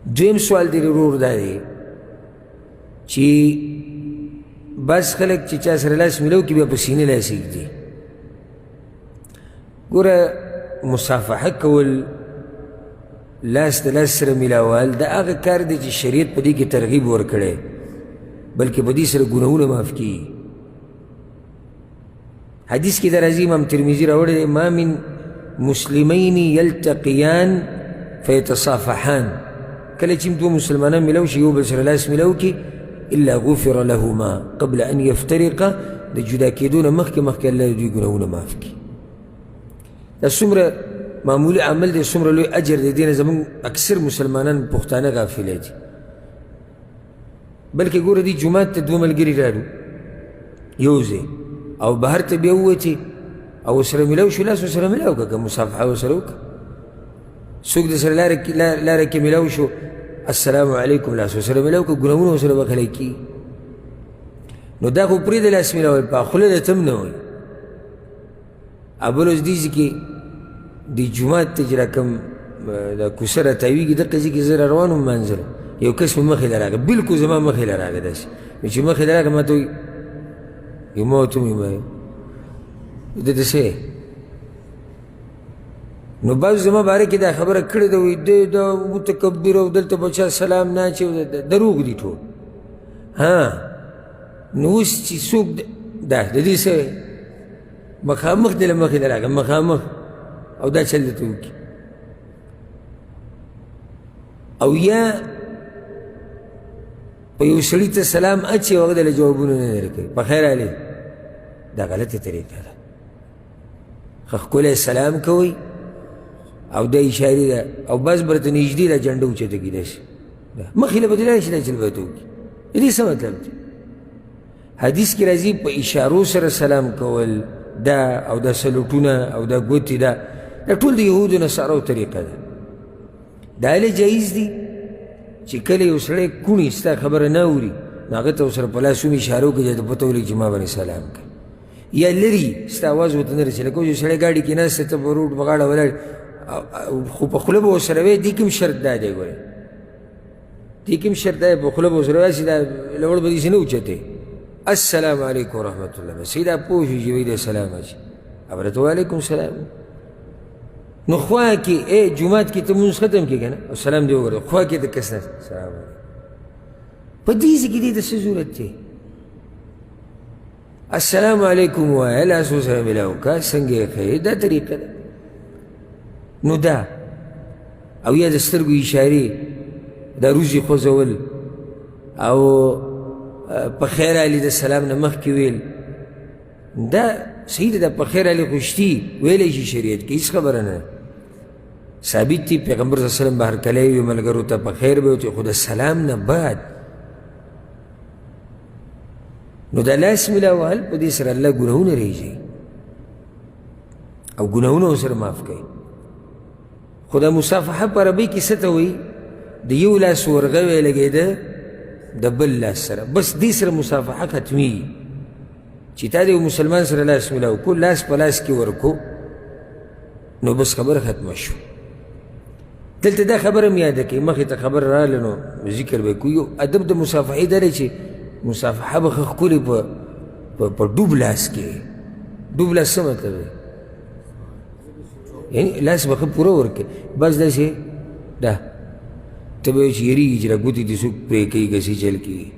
دویم سوال دی ورور دا دی چې بس خلک چې چا سره لاس میلاو کې بیا په سینې لاس ایږدي. ګوره مصافحه کول، لاس د لاس سره میلاول، دا هغه کار دی چې شریعت په دې کې ترغیب ورکړی، بلکې په دې سره ګناهونه معاف کیږي. حدیث کې دا راځي، امام ترمذي راوړی دی، ما من مسلمین یلتقیان فیتصافحان، کله چې دوه مسلمانان میلاو شي یو بل سره لاس میلاو کي، الا غفر لهما قبل ان یفترقا، د جدا کېدو نه مخکې الله دوی ګناهونه معاف کړي. دا څومره معمولي عمل دی، څومره لوی اجر دی، دې نه زموږ اکثر مسلمانان پښتانه غافله دي. بلکې ګوره دې جومات ته دوه ملګري راغلو یو ځای، او بهر ته بیا ووتې او ورسره میلاو شو، لاس ورسره میلاو کړه، که مصافحه ورسره وکړه. څوک د سره لاره کې میلاو شو، السلام علیکم، لاس ورسره میلاو کړه، ګناهونه ورسره بخلی کېږي. نو دا خو پرېږده لاس میلاول، په خوله درته هم نه وایي. بل اوس دې ځای کې د جومات ته چې راکم دا کوڅه راتاویږي، دغه ځای کې زه را روان وم لمانځه، یو کس مې مخې له راغی، بلکل زما مخې له راغی داسې، نو چې مخې له راغی ما ته وایي ما ورته وویل ده ته څه، نو بعضو زما باره کې دا خبره کړې ده، وایي دی دا متکبر او دلته به چا سلام نه اچوي، دروغ دي ټول. نو اوس چې څوک دا د دې څه مخامخ دی له مخې له راغی، مخامخ او دا چل درته وکړي، او یا په یو سړي ته سلام اچي او هغه دله جوابونه نه درکوي، په خیر علي، دا غلطه طریقه ده. ښه ښکلی سلام کوئ او دا اشارې ده، او بس به درته نږدې دا جنډه اوچته کړي داسې، مخې له به دې راشي دا چل به درته وکړي. د دې څه مطلب دی؟ حدیث کې راځي په اشارو سره سلام کول دا، او دا سلوټونه او دا ګوتې، دا ټول د یهودو نصارو طریقه ده. دا هلې جایز دي چې کله یو سړی کوڼي ستا خبره نه اوري، نو هغه ته ورسره په لاس هم اشاره وکړي چې ته پته ولګي چې ما باندې سلام کوي، یا لرې ستا اواز ورته نه رسي. لکه یو سړی ګاډي کې ناست ته په روډ په غاړه ولاړ، خو په خوله به ورسره وایي، دې کوم شرط دا دی، ګورې دې کوم شرط دی، په خوله به ورسره وایي، دا لوړ به داسې نه اوچتې، السلام علیکم ورحمت الله، بس دا پوه شو چې وایي دی سلام اچي، هغه ورته وعلیکم سلام. نو خوا کې جومات کې ته مونځ ختم کړې که نه، او سلام دې وګوره، خوا کې د کس نه سلام علیکم، په دې ځای کې دې ته څه ضرورت دی؟ السلام علیکم وایه، لاس ورسره میلاو کړه، څنګه یې ښه، دا طریقه ده. نو دا او یا د سترګو اشارې، دا روزي خوځول، او په خیر علي د سلام نه مخکې ویل، دا صحیح ده. په خیر علي خوشتي ویلی شي شریعت کې، هېڅ خبره نه ثابت دي. پیغمبر صلی الله علیه وسلم به هرکلی وي ملګرو ته په خیر به وتې، خو د سلام نه بعد نو دا لاس میلاول، په دې سره الله ګناهونه رېږي او ګناهونه ورسره معاف کوي. خو دا مصافحه په عربۍ کې څه ته وایي؟ د یو لاس ورغوی لګېده د بل لاس سره، بس دې سره مصافحه ختمېږي چې تا د یو مسلمان سره لاس میلاو کو، لاس په لاس کې ورکو، نو بس خبره ختمه شو. دلته دا خبره هم یاده کوي، مخې ته خبره راغله نو ذکر به کوي. یو ادب د مصافحې دا دی چې مصافحه به ښه ښکلې په ډوب لاس کې. ډوب لاس څه مطلب دی؟ یعنې لاس به ښه پوره ورکړي، بس داسې دا ته به وایي چې یېرېږي چې را ګوتې دې څوک پرې کوي کسې چل کېږي،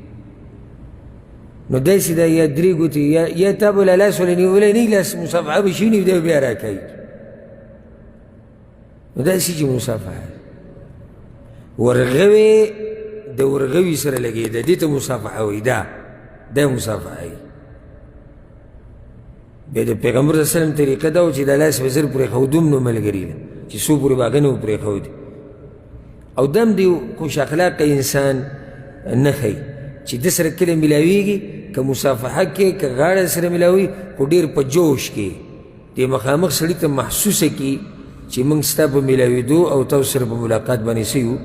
نو داسې ده، یا درې ګوتې، یا تا به له لاس وله نیولی نه لاس مصافحه به شي نه، دی به بیا راکوي. نو داسې چې مصافحه ورغوې د ورغوي سره لګېده، دې ته مصافحه وایي، دا مصافحه وي. بیا د پیغمبر صلی الله علیه وسلم طریقه دا و چې دا لاس به زر پرېښودو هم نو ملګري له چې څو پورې به هغه نه و پرېښودی. او دم د یو خوش اخلاقه انسان نه ښیي چې ده سره کله میلاویږي، که مصافحه کې که غاړه سره میلاوي، خو ډېر په جوش کې دې مخامخ سړي ته محسوسه کړي چې موږ ستا په میلاوېدو او تاسو سره په ملاقات باندې څه یو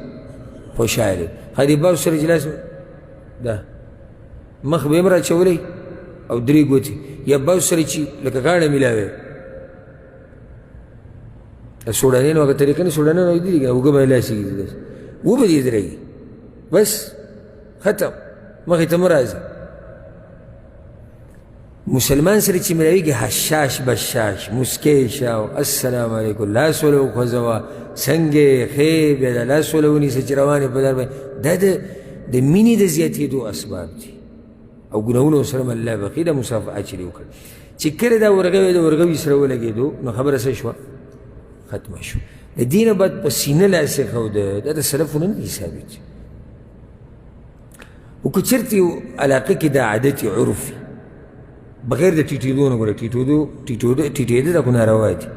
خوشحاله. ښه دې بعضو سره چې لاس دا مخ به یې هم راچولی او درې ګوتې، یا بعضو سره چې لکه غاړه میلاوی، سوډانیانو هغه طریقه نه، سوډانیانو دي که اوږه باندې لاس ایږدي، وبه دې درېږي بس ختم مخې ته مه راځه. مسلمان سره چې ملاویږي حشاش بشاش مسکی شه او السلام علیکم لاس وله وخوځوه څنګه ښې بیا د لاس وله ونیسه چې روان یې په لار باندې دا د مینې د زیاتېدو اسباب دي او ګناهونه ورسره م الله بخي دا مصافحه چې دې وکړه چې کله دا ورغوی د ورغوي سره ولګېدو نو خبره څه شوه ختمه شو. د دې نه بعد په سینه لاس یې ښوده دا د سلفو نه دي ثابت و که چېرته یو علاقه کې دا عادت عرف بغیر د ټیټېدو نه ګوره ټیټېده دا خو ناروا دي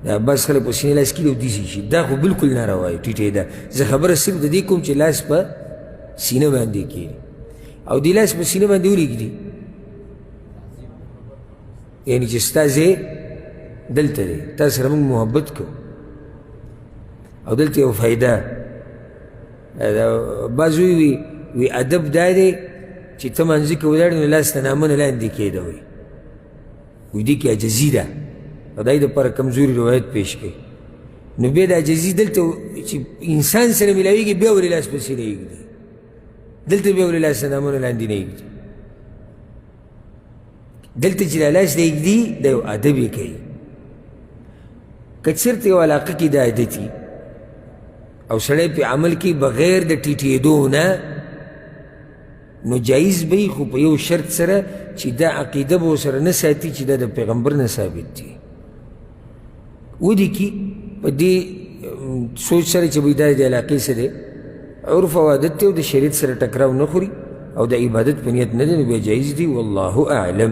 دا بعض خلک په سینې لاس کړي او داسې شي دا خو بلکل ناروا وي ټیټېده. زه خبره صرف د دې کوم چې لاس په سینه باندې کېږي او دې لاس په سینه باندې ولېږدي یعنې چې ستا ځای دلته دی تا سره موږ محبت کوو او دلته یو فایده بعض وی ادب دا دی چې ته منځي کې ولاړې نو لاس ته نامه نه لاندې کېده وی دې کې عجزي ده او دا یې دپاره کمزوري روایت پیش کوي نو بیا د عجزي دلته چې انسان سره میلاویږي بیا ولې لاس پسې نه یږدي دلته بیا ولې لاس ته نامه نه لاندې نه یږدي دلته چې دا لاس نه یږدي دا یو ادب یې کوي. که چېرته یو علاقه کې دا عادت وي او سړی پې عمل کوي بغیر د ټیټېدو نه نو جایز به وي خو په یو شرط سره چې دا عقیده به ورسره نه ساتي چې دا د پیغمبر نه ثابت دي ودې کي په دې سوچ سره چې وایي دا د علاقې سره عرف او عادت دی او د شریعت سره ټکراو نه خوري او د عبادت په نیت نه دی نو بیا جایز دي والله اعلم.